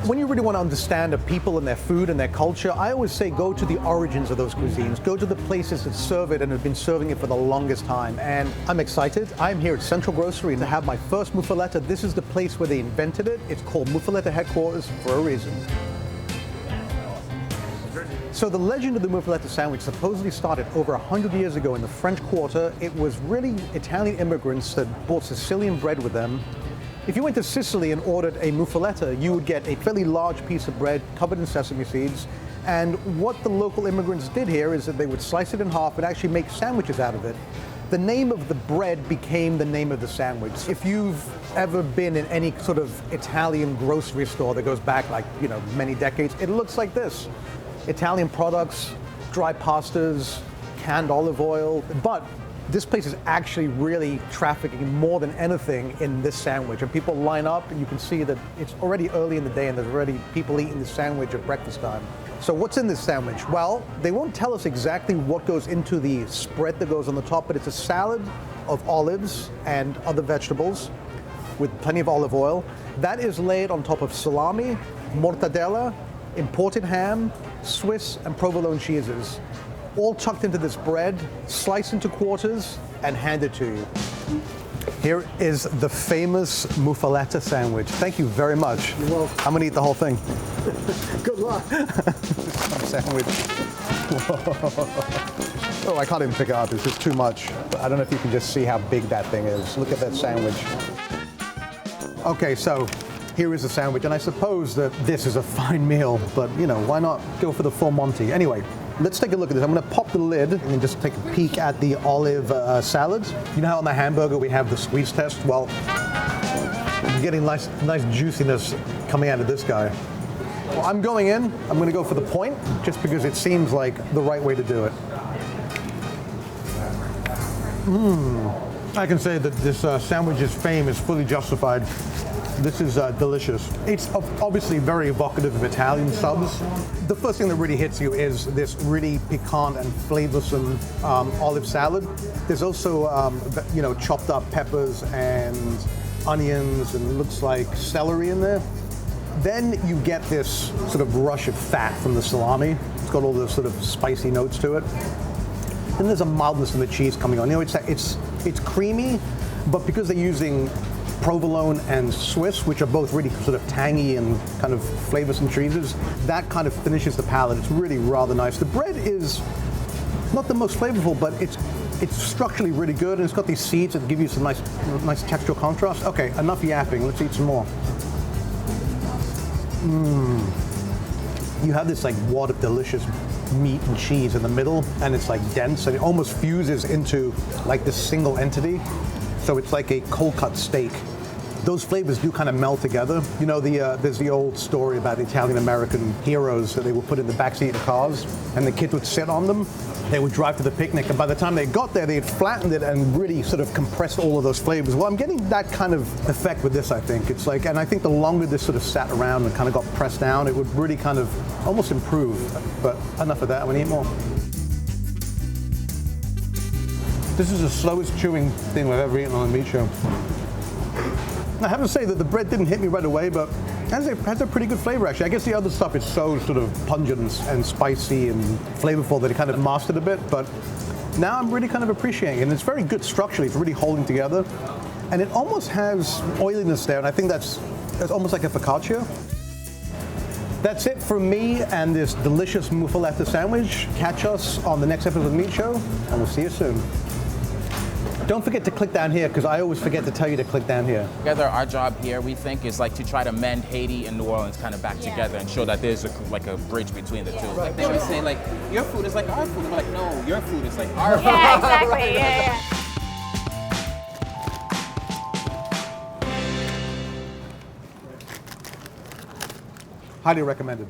When you really want to understand a people and their food and their culture, I always say go to the origins of those cuisines. Go to the places that serve it and have been serving it for the longest time. And I'm excited. I'm here at Central Grocery to have my first Muffaletta. This is the place where they invented it. It's called Muffaletta Headquarters for a reason. So the legend of the Muffaletta sandwich supposedly started over 100 years ago in the French Quarter. It was really Italian immigrants that brought Sicilian bread with them. If you went to Sicily and ordered a Muffaletta, you would get a fairly large piece of bread covered in sesame seeds. And what the local immigrants did here is that they would slice it in half and actually make sandwiches out of it. The name of the bread became the name of the sandwich. If you've ever been in any sort of Italian grocery store that goes back many decades, it looks like this. Italian products, dry pastas, canned olive oil, but this place is actually really trafficking more than anything in this sandwich. And people line up and you can see that it's already early in the day and there's already people eating the sandwich at breakfast time. So what's in this sandwich? Well, they won't tell us exactly what goes into the spread that goes on the top, but it's a salad of olives and other vegetables with plenty of olive oil. That is laid on top of salami, mortadella, imported ham, Swiss and provolone cheeses, all tucked into this bread, sliced into quarters, and handed to you. Here is the famous Muffaletta sandwich. Thank you very much. You're welcome. I'm gonna eat the whole thing. Good luck. Sandwich. Whoa. Oh, I can't even pick it up. It's just too much. I don't know if you can just see how big that thing is. Look at that sandwich. Okay, so here is the sandwich, and I suppose that this is a fine meal, but why not go for the full Monty? Anyway, let's take a look at this. I'm going to pop the lid and just take a peek at the olive salad. You know how on the hamburger we have the squeeze test? Well, I'm getting nice juiciness coming out of this guy. Well, I'm going in. I'm going to go for the point, just because it seems like the right way to do it. I can say that this sandwich's fame is fully justified. This is delicious. It's obviously very evocative of Italian subs. The first thing that really hits you is this really piquant and flavorsome olive salad. There's also, chopped up peppers and onions, and it looks like celery in there. Then you get this sort of rush of fat from the salami. It's got all those sort of spicy notes to it. Then there's a mildness in the cheese coming on. It's creamy, but because they're using provolone and Swiss, which are both really sort of tangy and kind of flavorsome cheeses, that kind of finishes the palate. It's really rather nice. The bread is not the most flavorful, but it's structurally really good, and it's got these seeds that give you some nice textural contrast. Okay, enough yapping. Let's eat some more. You have this wad of delicious meat and cheese in the middle, and it's dense, and it almost fuses into this single entity. So it's like a cold cut steak. Those flavors do kind of meld together. There's the old story about Italian-American heroes that they would put in the backseat of cars, and the kids would sit on them. They would drive to the picnic, and by the time they got there, they had flattened it and really sort of compressed all of those flavors. Well, I'm getting that kind of effect with this, I think. It's and I think the longer this sort of sat around and kind of got pressed down, it would really kind of almost improve. But enough of that, I'm gonna eat more. This is the slowest chewing thing I've ever eaten on a meat show. I have to say that the bread didn't hit me right away, but it has a pretty good flavor, actually. I guess the other stuff is so sort of pungent and spicy and flavorful that it kind of masked it a bit, but now I'm really kind of appreciating it. And it's very good structurally. It's really holding together. And it almost has oiliness there, and I think that's almost like a focaccia. That's it from me and this delicious Muffaletta sandwich. Catch us on the next episode of the Meat Show, and we'll see you soon. Don't forget to click down here, because I always forget to tell you to click down here. Together, our job here, we think, is to try to mend Haiti and New Orleans kind of back together and show that there's a bridge between the two. Right. They always say, your food is like our food. We're like, no, your food is like our food. Yeah, exactly. Yeah. Highly recommended.